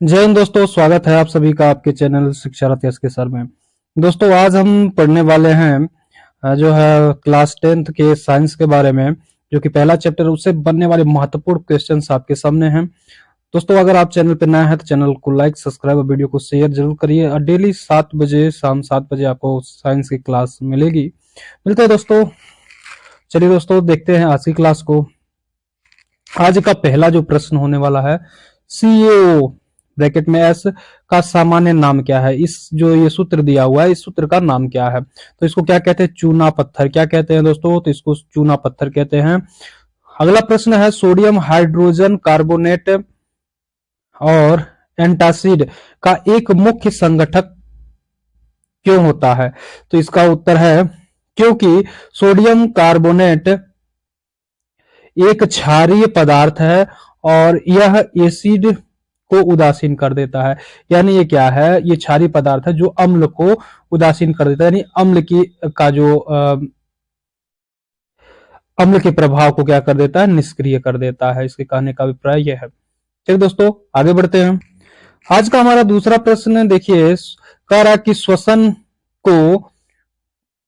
जय हिंद दोस्तों, स्वागत है आप सभी का आपके चैनल शिक्षा रथ यश के सर में। दोस्तों आज हम पढ़ने वाले हैं जो है क्लास 10th के साइंस के बारे में, जो कि पहला चैप्टर उससे बनने वाले महत्वपूर्ण क्वेश्चंस आपके सामने हैं। दोस्तों अगर आप चैनल पर नए हैं तो चैनल को लाइक, सब्सक्राइब और वीडियो को शेयर जरूर करिए। और डेली 7 बजे शाम 7 बजे आपको साइंस की क्लास मिलेगी। मिलते हैं दोस्तों। चलिए दोस्तों देखते हैं आज की क्लास को। आज का पहला जो प्रश्न होने वाला है, सीएओ ब्रैकेट में एस का सामान्य नाम क्या है। इस जो ये सूत्र दिया हुआ है, इस सूत्र का नाम क्या है? तो इसको क्या कहते हैं? चूना पत्थर। क्या कहते हैं दोस्तों? तो इसको चूना पत्थर कहते हैं। अगला प्रश्न है, सोडियम हाइड्रोजन कार्बोनेट और एंटासिड का एक मुख्य संगठक क्यों होता है? तो इसका उत्तर है क्योंकि सोडियम कार्बोनेट एक क्षारीय पदार्थ है और यह एसिड को उदासीन कर देता है। यानी ये क्या है? ये क्षारीय पदार्थ है जो अम्ल को उदासीन कर देता है, यानी अम्ल की का जो अम्ल के प्रभाव को क्या कर देता है? निष्क्रिय कर देता है। इसके कहने का अभिप्राय यह है। चलिए दोस्तों आगे बढ़ते हैं। आज का हमारा दूसरा प्रश्न देखिए, कह रहा है कि श्वसन को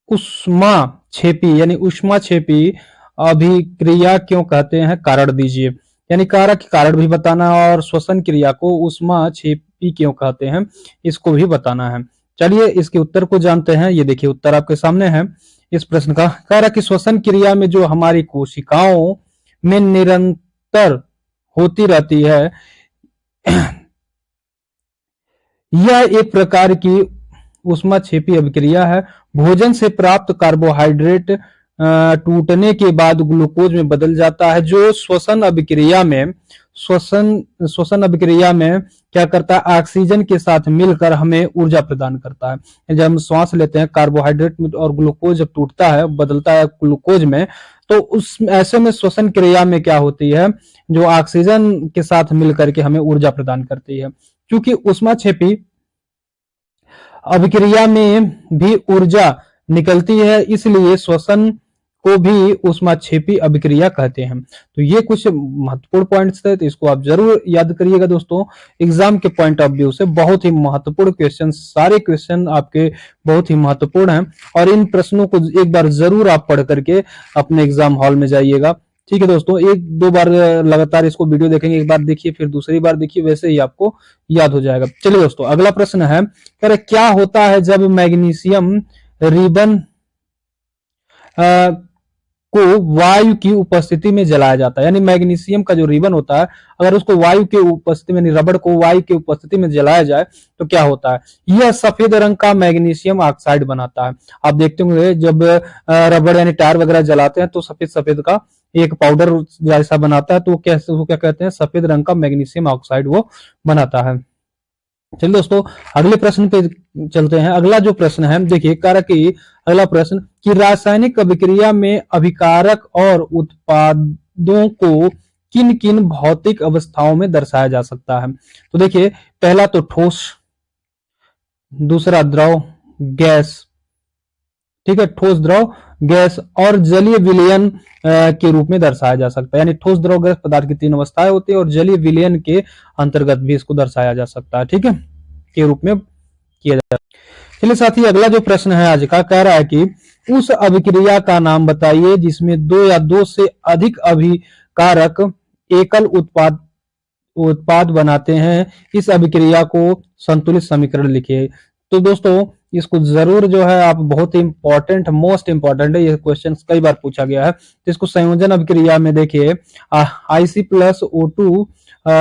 उष्मा छेपी अभिक्रिया क्यों कहते हैं? कारण दीजिए। यानी कारक कारण भी बताना और श्वसन क्रिया को उष्मा छेपी क्यों कहते हैं, इसको भी बताना है। चलिए इसके उत्तर को जानते हैं। ये देखिए उत्तर आपके सामने है इस प्रश्न का। कह रहा कि श्वसन क्रिया में जो हमारी कोशिकाओं में निरंतर होती रहती है, यह एक प्रकार की उष्मा छेपी अभिक्रिया है। भोजन से प्राप्त कार्बोहाइड्रेट टूटने के बाद ग्लूकोज में बदल जाता है, जो श्वसन अभिक्रिया में क्या करता है? ऑक्सीजन के साथ मिलकर हमें ऊर्जा प्रदान करता है। जब हम श्वास लेते हैं, कार्बोहाइड्रेट और ग्लूकोज जब टूटता है, बदलता है ग्लूकोज में, तो उस ऐसे में श्वसन क्रिया में क्या होती है? जो ऑक्सीजन के साथ मिलकर के हमें ऊर्जा प्रदान करती है। क्योंकि उष्मा छेपी अभिक्रिया में भी ऊर्जा निकलती है, इसलिए श्वसन को भी उष्माक्षेपी अभिक्रिया कहते हैं। तो ये कुछ महत्वपूर्ण पॉइंट्स थे, तो इसको आप जरूर याद करिएगा दोस्तों। एग्जाम के पॉइंट ऑफ व्यू से बहुत ही महत्वपूर्ण क्वेश्चन, सारे क्वेश्चन आपके बहुत ही महत्वपूर्ण हैं और इन प्रश्नों को एक बार जरूर आप पढ़ करके अपने एग्जाम हॉल में जाइएगा। ठीक है दोस्तों, एक दो बार लगातार इसको वीडियो देखेंगे, एक बार देखिए फिर दूसरी बार देखिए, वैसे ही आपको याद हो जाएगा। चलिए दोस्तों अगला प्रश्न है, क्या होता है जब मैग्नीशियम रिबन को वायु की उपस्थिति में जलाया जाता है? यानी मैग्नीशियम का जो रिबन होता है, अगर उसको वायु के उपस्थिति में, रबड़ को वायु की उपस्थिति में जलाया जाए तो क्या होता है? यह सफेद रंग का मैग्नीशियम ऑक्साइड बनाता है। आप देखते होंगे जब रबड़ यानी टायर वगैरह जलाते हैं तो सफेद सफेद का एक पाउडर जैसा बनाता है, तो वो क्या कहते हैं? सफेद रंग का मैग्नीशियम ऑक्साइड वो बनाता है। चलिए दोस्तों अगले प्रश्न पे चलते हैं। अगला जो प्रश्न है देखिए, कारक की अगला प्रश्न कि रासायनिक अभिक्रिया में अभिकारक और उत्पादों को किन किन भौतिक अवस्थाओं में दर्शाया जा सकता है? तो देखिए पहला तो ठोस, दूसरा द्रव, गैस, ठीक है, ठोस, द्रव, गैस और जलीय विलयन के रूप में दर्शाया जा सकता है। यानी ठोस, द्रव, गैस पदार्थ की 3 अवस्थाएं होती है और जलीय विलयन के अंतर्गत भी इसको दर्शाया जा सकता है, ठीक है, के रूप में किया जाता है। चलिए साथी अगला जो प्रश्न है आज का, कह रहा है कि उस अभिक्रिया का नाम बताइए जिसमें 2 या 2 से अधिक अभिकारक एकल उत्पाद बनाते हैं। इस अभिक्रिया को संतुलित समीकरण लिखिए। तो दोस्तों इसको जरूर जो है आप, बहुत ही इंपॉर्टेंट, मोस्ट इंपॉर्टेंट है, ये क्वेश्चन कई बार पूछा गया है। तो इसको संयोजन अभिक्रिया में देखिए IC+O2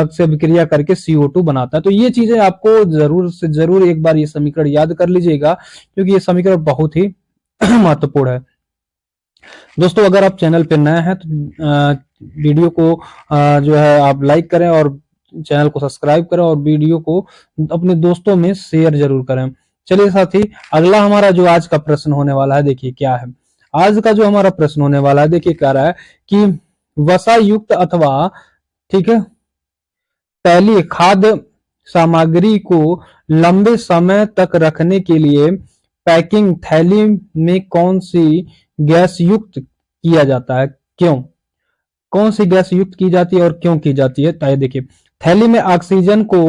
से अभिक्रिया करके CO2 बनाता है। तो ये चीजें आपको जरूर से जरूर एक बार ये समीकरण याद कर लीजिएगा, क्योंकि ये समीकरण बहुत ही महत्वपूर्ण है। दोस्तों अगर आप चैनल पे नए हैं तो वीडियो को जो है आप लाइक करें और चैनल को सब्सक्राइब करें और वीडियो को अपने दोस्तों में शेयर जरूर करें। चलिए साथी अगला हमारा जो आज का प्रश्न होने वाला है, देखिए क्या है आज का जो हमारा प्रश्न होने वाला है। देखिए कह रहा है कि वसा युक्त अथवा, ठीक है, तैलीय खाद्य सामग्री को लंबे समय तक रखने के लिए पैकिंग थैली में कौन सी गैस युक्त किया जाता है? क्यों? कौन सी गैस युक्त की जाती है और क्यों की जाती है? तो देखिए थैली में ऑक्सीजन को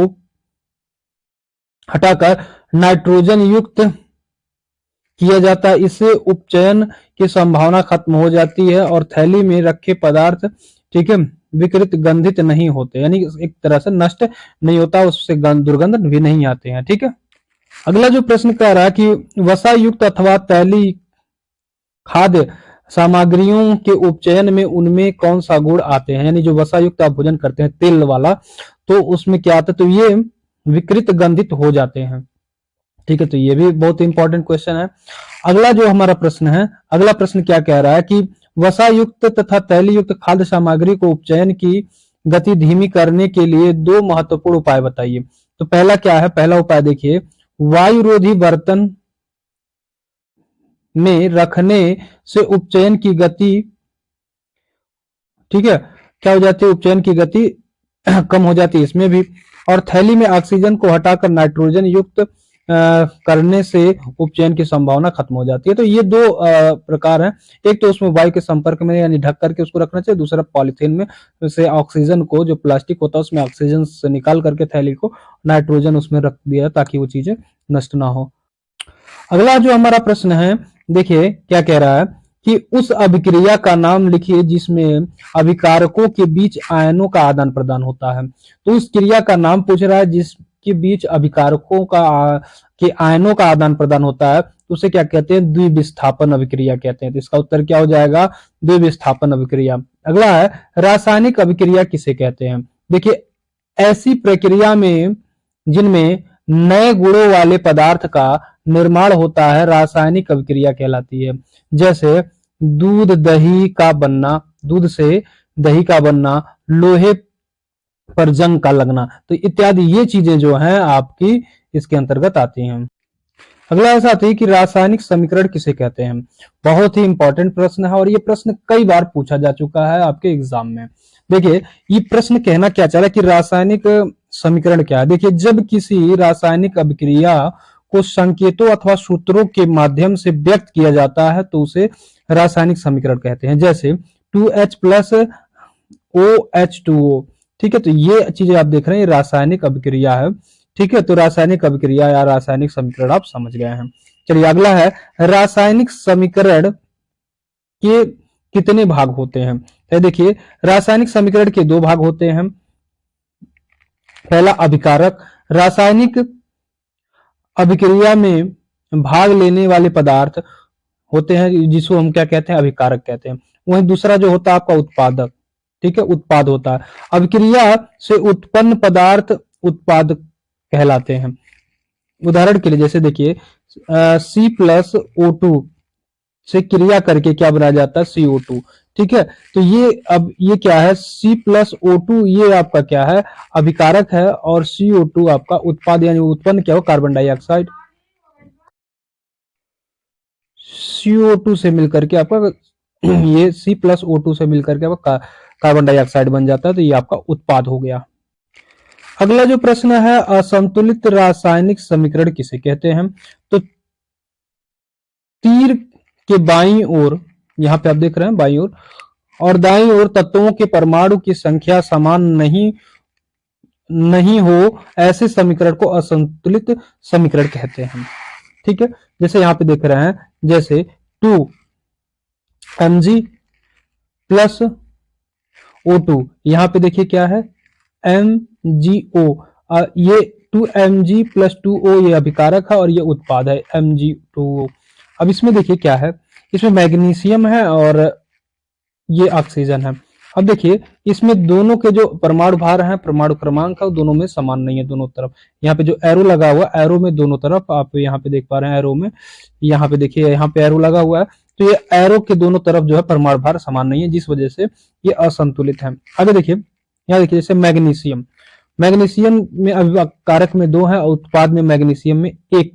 हटाकर नाइट्रोजन युक्त किया जाता है। इससे उपचयन की संभावना खत्म हो जाती है और थैली में रखे पदार्थ, ठीक है, विकृत गंधित नहीं होते, यानी एक तरह से नष्ट नहीं होता, उससे दुर्गंध भी नहीं आते हैं। ठीक है, अगला जो प्रश्न कह रहा है कि वसा युक्त अथवा तैलीय खाद्य सामग्रियों के उपचयन में उनमें कौन सा गुण आते हैं, यानी जो वसा युक्त आप भोजन करते हैं तेल वाला, तो उसमें क्या आता है, तो ये विकृत गंधित हो जाते हैं। ठीक है, तो ये भी बहुत इंपॉर्टेंट क्वेश्चन है। अगला जो हमारा प्रश्न है, अगला प्रश्न क्या कह रहा है कि वसा युक्त तथा तैलीय युक्त खाद्य सामग्री को उपचयन की गति धीमी करने के लिए दो महत्वपूर्ण उपाय बताइए। तो पहला क्या है, पहला उपाय देखिए, वायुरोधी बर्तन में रखने से उपचयन की गति, ठीक है, क्या हो जाती है, उपचयन की गति कम हो जाती है इसमें भी। और थैली में ऑक्सीजन को हटाकर नाइट्रोजन युक्त करने से उपचयन की संभावना खत्म हो जाती है। तो ये दो प्रकार हैं, एक तो उसमें वायु के संपर्क में यानी ढक करके उसको रखना चाहिए, दूसरा पॉलीथीन में से ऑक्सीजन को, जो प्लास्टिक होता है उसमें ऑक्सीजन से निकाल करके थैली को नाइट्रोजन उसमें रख दिया ताकि वो चीजें नष्ट ना हो। अगला जो हमारा प्रश्न है, देखिए क्या कह रहा है कि उस अभिक्रिया का नाम लिखिए जिसमें अभिकारकों के बीच आयनों का आदान प्रदान होता है। तो उस क्रिया का नाम पूछ रहा है जिसके बीच अभिकारकों का के आयनों का आदान प्रदान होता है, तो उसे क्या कहते हैं, द्विविस्थापन अभिक्रिया कहते हैं। तो इसका उत्तर क्या हो जाएगा, द्विविस्थापन अभिक्रिया। अगला है रासायनिक अभिक्रिया किसे कहते हैं। देखिए ऐसी प्रक्रिया में जिनमें नए गुणों वाले पदार्थ का निर्माण होता है रासायनिक अभिक्रिया कहलाती है। जैसे दूध दही का बनना, दूध से दही का बनना, लोहे पर जंग का लगना, तो इत्यादि ये चीजें जो हैं आपकी इसके अंतर्गत आती हैं। अगला ऐसा आती है कि रासायनिक समीकरण किसे कहते हैं। बहुत ही इंपॉर्टेंट प्रश्न है और ये प्रश्न कई बार पूछा जा चुका है आपके एग्जाम में। देखिए ये प्रश्न कहना क्या चाह रहा है कि रासायनिक समीकरण क्या है। देखिए जब किसी रासायनिक अभिक्रिया को संकेतों अथवा सूत्रों के माध्यम से व्यक्त किया जाता है तो उसे रासायनिक समीकरण कहते हैं। जैसे 2H प्लस OH2O, ठीक है, तो ये चीजें आप देख रहे हैं, ये रासायनिक अभिक्रिया है। ठीक है, तो रासायनिक अभिक्रिया या रासायनिक समीकरण आप समझ गए हैं। चलिए अगला है रासायनिक समीकरण के कितने भाग होते हैं। तो देखिए रासायनिक समीकरण के दो भाग होते हैं। पहला अभिकारक, रासायनिक अभिक्रिया में भाग लेने वाले पदार्थ होते हैं जिसको हम क्या कहते हैं, अभिकारक कहते हैं। वहीं दूसरा जो होता है आपका उत्पादक, ठीक है, उत्पाद होता है। अभिक्रिया से उत्पन्न पदार्थ उत्पाद कहलाते हैं। उदाहरण के लिए जैसे देखिए C+O2 से क्रिया करके क्या बनाया जाता है, CO2। ठीक है, तो ये अब ये क्या है, C+O2 ये आपका क्या है, अभिकारक है, और CO2 आपका उत्पाद यानी उत्पन्न क्या हो, कार्बन डाइऑक्साइड। CO2 से मिलकर के आपका ये C+O2 से मिलकर के आपका कार्बन डाइऑक्साइड बन जाता है, तो ये आपका उत्पाद हो गया। अगला जो प्रश्न है असंतुलित रासायनिक समीकरण किसे कहते हैं। तो तीर के बाईं ओर, यहां पे आप देख रहे हैं बाईं ओर और दाईं ओर तत्वों के परमाणु की संख्या समान नहीं हो ऐसे समीकरण को असंतुलित समीकरण कहते हैं। ठीक है, जैसे यहां पे देख रहे हैं, जैसे 2mg प्लस O2, यहां पे देखिए क्या है, MgO, ये 2mg प्लस 2O ये अभिकारक है और ये उत्पाद है Mg2O। अब इसमें देखिए क्या है, इसमें मैग्नीशियम है और ये ऑक्सीजन है। अब देखिए इसमें दोनों के जो परमाणु भार हैं, परमाणु क्रमांक है, दोनों में समान नहीं है दोनों तरफ। यहाँ पे जो एरो लगा हुआ है, एरो में दोनों तरफ आप यहाँ पे देख पा रहे हैं, एरो में यहाँ पे देखिए यहाँ पे एरो लगा हुआ है, तो ये एरो के दोनों तरफ जो है परमाणु भार समान नहीं है, जिस वजह से ये असंतुलित है। आगे देखिए, यहाँ देखिए जैसे मैग्नीशियम, मैग्नीशियम में अभिकारक में 2 है और उत्पाद में मैग्नीशियम में 1,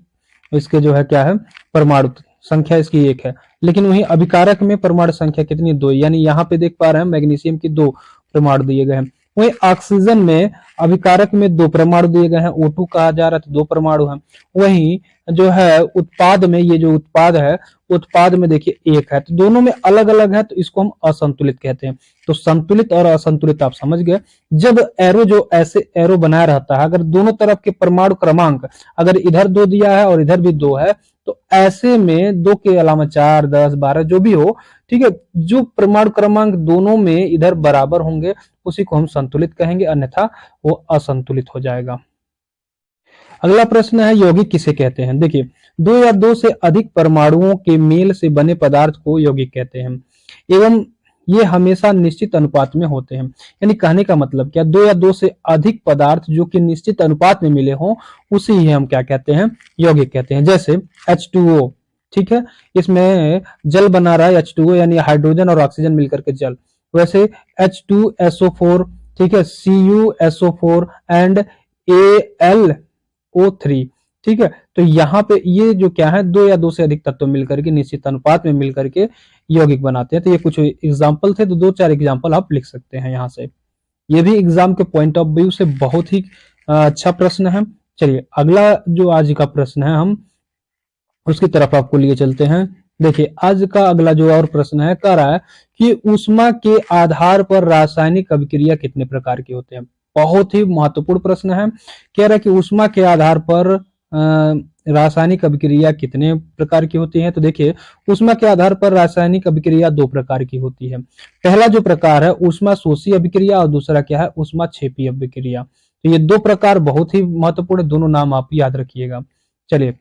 इसके जो है क्या है, परमाणु संख्या इसकी 1 है, लेकिन वहीं अभिकारक में परमाणु संख्या कितनी, 2, यानी यहाँ पे देख पा रहे हैं मैग्नीशियम की 2 परमाणु दिए गए हैं। वहीं ऑक्सीजन में अभिकारक में 2 परमाणु दिए गए हैं, O2 कहा जा रहा है तो 2 परमाणु हैं। वहीं जो है उत्पाद में, ये जो उत्पाद है, उत्पाद में देखिए 1 है, तो दोनों में अलग अलग है, तो इसको हम असंतुलित कहते हैं। तो संतुलित और असंतुलित आप समझ गए। जब एरो जो ऐसे एरो बनाया रहता है, अगर दोनों तरफ के परमाणु क्रमांक अगर इधर 2 दिया है और इधर भी 2 है, तो ऐसे में 2 के अलावा 4, 10, 12 जो भी हो, ठीक है, जो परमाणु क्रमांक दोनों में इधर बराबर होंगे उसी को हम संतुलित कहेंगे, अन्यथा वो असंतुलित हो जाएगा। अगला प्रश्न है यौगिक किसे कहते हैं। देखिए, 2 या 2 से अधिक परमाणुओं के मेल से बने पदार्थ को यौगिक कहते हैं एवं ये हमेशा निश्चित अनुपात में होते हैं। यानी कहने का मतलब क्या, 2 या 2 से अधिक पदार्थ जो कि निश्चित अनुपात में मिले हों उसी ही हम क्या कहते हैं, यौगिक कहते हैं। जैसे H2O, ठीक है, इसमें जल बना रहा है H2O, यानी हाइड्रोजन और ऑक्सीजन मिलकर के जल। वैसे H2SO4, ठीक है, CuSO4 एंड AlO3, ठीक है। तो यहाँ पे ये जो क्या है, 2 या 2 से अधिक तत्व मिलकर के निश्चित अनुपात में मिलकर के यौगिक बनाते हैं। तो ये कुछ एग्जाम्पल थे, तो 2-4 एग्जाम्पल आप लिख सकते हैं यहाँ से। ये भी एग्जाम के पॉइंट ऑफ व्यू से बहुत ही अच्छा प्रश्न है। चलिए अगला जो आज का प्रश्न है, हम उसकी तरफ आपको लिए चलते हैं। देखिए, आज का अगला जो और प्रश्न है, कह रहा है कि ऊष्मा के आधार पर रासायनिक अभिक्रिया कितने प्रकार के होते हैं। बहुत ही महत्वपूर्ण प्रश्न है। कह रहा है कि ऊष्मा के आधार पर रासायनिक अभिक्रिया कितने प्रकार की होती है। तो देखिए, ऊष्मा के आधार पर रासायनिक अभिक्रिया 2 प्रकार की होती है। पहला जो प्रकार है ऊष्मा शोषी अभिक्रिया और दूसरा क्या है, ऊष्मा क्षेपी अभिक्रिया। तो ये 2 प्रकार बहुत ही महत्वपूर्ण, दोनों नाम आप याद रखिएगा। चलिए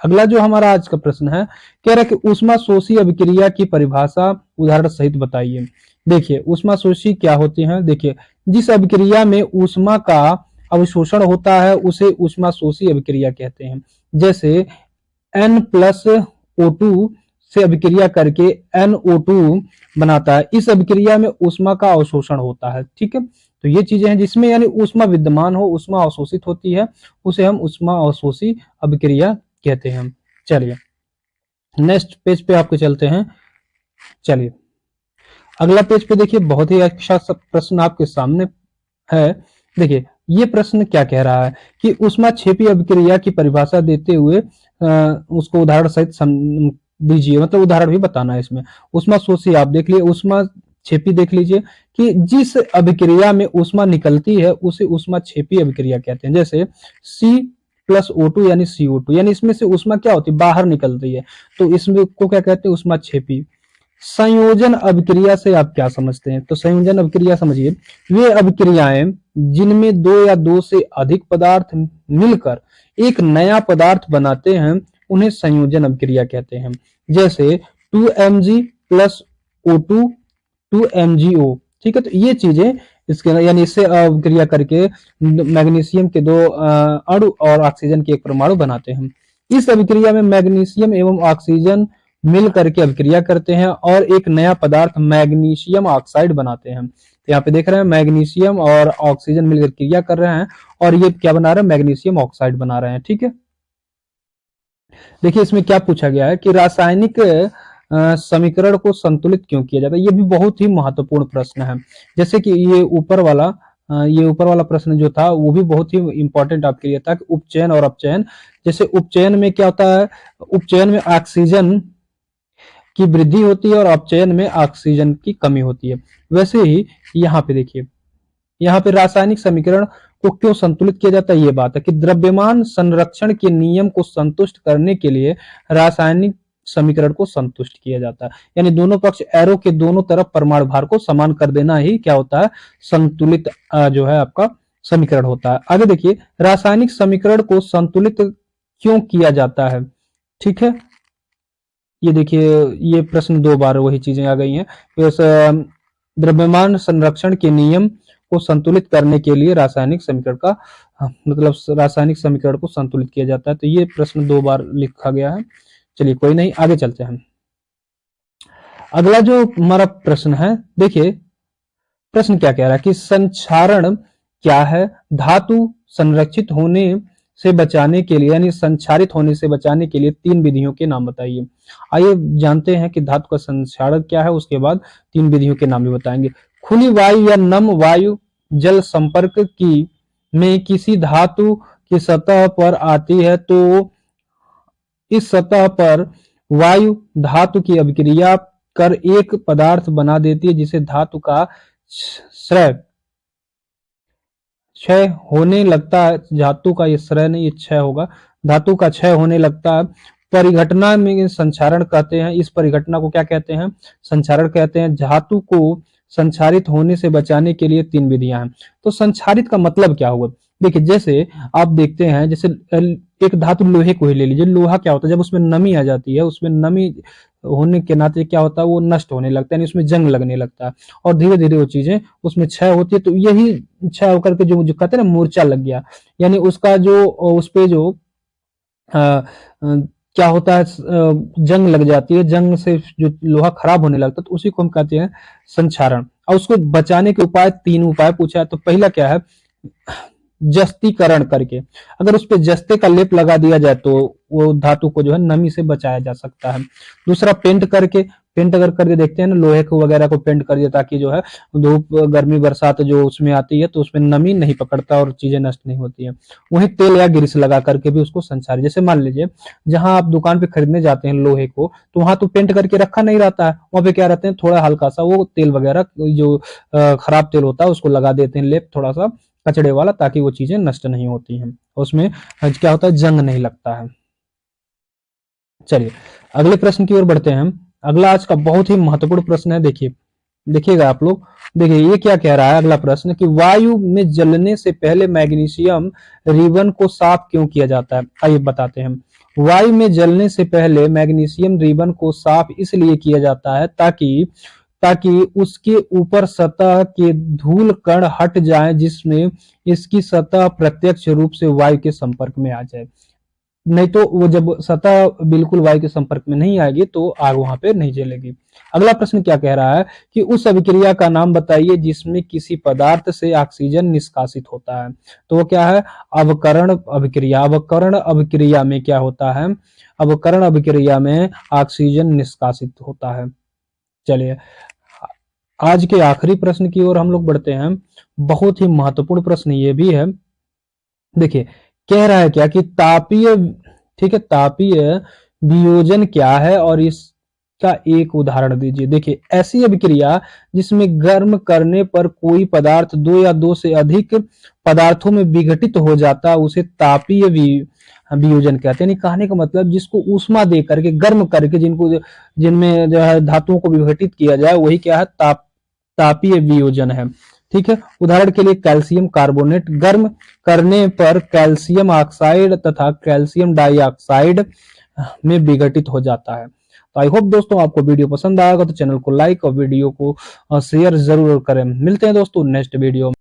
अगला जो हमारा आज का प्रश्न है, कह रहा है कि ऊष्मा शोषी अभिक्रिया की परिभाषा उदाहरण सहित बताइए। देखिए, ऊष्मा शोषी क्या होती है। देखिए, जिस अभिक्रिया में ऊष्मा का अवशोषण होता है उसे ऊष्मा शोषी अभिक्रिया कहते हैं। जैसे N+O2 से अभिक्रिया करके NO2 बनाता है, इस अभिक्रिया में ऊष्मा का अवशोषण होता है, ठीक है। तो ये चीजें हैं जिसमें यानी ऊष्मा विद्यमान हो, ऊष्मा अवशोषित होती है, उसे हम ऊष्मा अवशोषी अभिक्रिया कहते हैं। चलिए नेक्स्ट पेज पे आपके चलते हैं। चलिए अगला पेज पे देखिए, बहुत ही अच्छा प्रश्न आपके सामने है। देखिए, ये प्रश्न क्या कह रहा है कि ऊष्मा क्षेपी अभिक्रिया की परिभाषा देते हुए उसको उदाहरण सहित दीजिए, मतलब उदाहरण भी बताना है इसमें। ऊष्मा शोषी आप देख लीजिए, ऊष्मा क्षेपी देख लीजिए कि जिस अभिक्रिया में ऊष्मा निकलती है उसे ऊष्मा क्षेपी अभिक्रिया कहते हैं। जैसे C+O2 यानी CO2, यानी इसमें से ऊष्मा क्या होती है, बाहर निकलती है, तो इसमें को क्या कहते हैं, ऊष्मा क्षेपी। संयोजन अभिक्रिया से आप क्या समझते हैं। तो संयोजन अभिक्रिया समझिए, वे अभिक्रियाएं जिनमें 2 या 2 से अधिक पदार्थ मिलकर एक नया पदार्थ बनाते हैं उन्हें संयोजन अभिक्रिया कहते हैं। जैसे 2Mg+O2 2MgO, ठीक है। तो ये चीजें इसके यानी इससे अभिक्रिया करके मैग्नीशियम के 2 अणु और ऑक्सीजन के 1 परमाणु बनाते हैं। इस अभिक्रिया में मैग्नीशियम एवं ऑक्सीजन मिल करके अभिक्रिया करते हैं और एक नया पदार्थ मैग्नीशियम ऑक्साइड बनाते हैं। तो यहाँ पे देख रहे हैं मैग्नीशियम और ऑक्सीजन मिलकर क्रिया कर रहे हैं और ये क्या बना रहे हैं, मैग्नीशियम ऑक्साइड बना रहे हैं, ठीक है। देखिए इसमें क्या पूछा गया है कि रासायनिक समीकरण को संतुलित क्यों किया जाता है। ये भी बहुत ही महत्वपूर्ण प्रश्न है। जैसे कि ये ऊपर वाला प्रश्न जो था वो भी बहुत ही इंपॉर्टेंट आपके लिए था कि उपचयन और अपचयन। जैसे उपचयन में क्या होता है, उपचयन में ऑक्सीजन की वृद्धि होती है और अपचयन में ऑक्सीजन की कमी होती है। वैसे ही यहाँ पे देखिए, यहाँ पे रासायनिक समीकरण को क्यों संतुलित किया जाता है, ये बात है कि द्रव्यमान संरक्षण के नियम को संतुष्ट करने के लिए रासायनिक समीकरण को संतुष्ट किया जाता है। यानी दोनों पक्ष एरो के दोनों तरफ परमाणु भार को समान कर देना ही क्या होता है, संतुलित जो है आपका समीकरण होता है। आगे देखिए, रासायनिक समीकरण को संतुलित क्यों किया जाता है, ठीक है। ये देखिए, ये प्रश्न 2 बार वही चीजें आ गई हैं। द्रव्यमान संरक्षण के नियम को संतुलित करने के लिए रासायनिक समीकरण का मतलब रासायनिक समीकरण को संतुलित किया जाता है। तो ये प्रश्न 2 बार लिखा गया है। चलिए कोई नहीं, आगे चलते हैं। अगला जो हमारा प्रश्न है, देखिए प्रश्न क्या कह रहा है कि संक्षारण क्या है, धातु संरक्षित होने से बचाने के लिए यानी संक्षारित होने से बचाने के लिए 3 विधियों के नाम बताइए। आइए जानते हैं कि धातु का संक्षारण क्या है, उसके बाद 3 विधियों के नाम भी बताएंगे। खुली वायु या नम वायु जल संपर्क की में किसी धातु की सतह पर आती है तो इस सतह पर वायु धातु की अभिक्रिया कर एक पदार्थ बना देती है जिसे धातु का क्षय क्षय होने लगता है। धातु का ये क्षय नहीं, ये क्षय होगा। धातु का क्षय होने लगता है। परिघटना में संक्षारण कहते हैं। इस परिघटना को क्या कहते हैं? संक्षारण कहते हैं। धातु को संक्षारित होने से बचाने के लिए 3 विधियां हैं। तो संक्षारित का मतलब क्या हुआ? देखिए, जैसे आप देखते हैं, जैसे एक धातु लोहे को ही ले लीजिए। लोहा क्या होता है? जब उसमें नमी आ जाती है, उसमें नमी होने के नाते क्या होता है, वो नष्ट होने लगता है, यानी उसमें जंग लगने लगता है और धीरे धीरे वो चीजें उसमें क्षय होती है। तो यही क्षय होकर के जो कहते हैं ना, मूर्छा लग गया, यानी उसका जो उस पे जो क्या होता है, जंग लग जाती है, जंग से जो लोहा खराब होने लगता है, तो उसी को हम कहते हैं संक्षारण। और उसको बचाने के उपाय 3 उपाय पूछा है। तो पहला क्या है? जस्तीकरण करके। अगर उस पे जस्ते का लेप लगा दिया जाए तो वो धातु को जो है नमी से बचाया जा सकता है। दूसरा, पेंट करके। पेंट अगर करके देखते हैं ना, लोहे को वगैरह को पेंट कर दिया ताकि जो है धूप गर्मी बरसात जो उसमें आती है तो उसमें नमी नहीं पकड़ता और चीजें नष्ट नहीं होती है। वहीं तेल या ग्रीस लगा करके भी उसको संचार, जैसे मान लीजिए जहां आप दुकान पे खरीदने जाते हैं लोहे को, तो वहां तो पेंट करके रखा नहीं रहता है, वहां पे क्या रहते हैं, थोड़ा हल्का सा वो तेल वगैरह जो खराब तेल होता है उसको लगा देते हैं, लेप थोड़ा सा कचड़े वाला, ताकि वो चीजें नष्ट नहीं होती हैं, उसमें क्या होता है, जंग नहीं लगता है। चलिए अगले प्रश्न की ओर बढ़ते हैं हम। अगला आज का बहुत ही महत्वपूर्ण प्रश्न है। देखिएगा आप लोग। देखिए ये क्या कह रहा है अगला प्रश्न, कि वायु में जलने से पहले मैग्नीशियम रिबन को साफ क्यों किया जाता है? आइए बताते हैं। वायु में जलने से पहले मैग्नीशियम रिबन को साफ इसलिए किया जाता है ताकि ताकि उसके ऊपर सतह के धूल कण हट जाएं, जिसमें इसकी सतह प्रत्यक्ष रूप से वायु के संपर्क में आ जाए। नहीं तो वो जब सतह बिल्कुल वायु के संपर्क में नहीं आएगी तो आग वहां पे नहीं जलेगी। अगला प्रश्न क्या कह रहा है, कि उस अभिक्रिया का नाम बताइए जिसमें किसी पदार्थ से ऑक्सीजन निष्कासित होता है। तो वो क्या है? अवकरण अभिक्रिया। अवकरण अभिक्रिया में क्या होता है? अवकरण अभिक्रिया में ऑक्सीजन निष्कासित होता है। चलिए आज के आखिरी प्रश्न की ओर हम लोग बढ़ते हैं। बहुत ही महत्वपूर्ण प्रश्न ये भी है। देखिए कह रहा है क्या, कि तापीय, ठीक है, तापीय वियोजन क्या है और इसका एक उदाहरण दीजिए। देखिए ऐसी अभिक्रिया जिसमें गर्म करने पर कोई पदार्थ 2 या 2 से अधिक पदार्थों में विघटित हो जाता है उसे तापीय वियोजन कहते हैं। कहने का मतलब जिसको ऊष्मा दे करके, गर्म करके, जिनमें जो है धातुओं को विघटित किया जाए, वही क्या है? तापीय वियोजन है। ठीक है, उदाहरण के लिए कैल्शियम कार्बोनेट गर्म करने पर कैल्शियम ऑक्साइड तथा कैल्शियम डाइऑक्साइड में विघटित हो जाता है। तो आई होप दोस्तों आपको वीडियो पसंद आएगा, तो चैनल को लाइक और वीडियो को शेयर जरूर करें। मिलते हैं दोस्तों नेक्स्ट वीडियो में।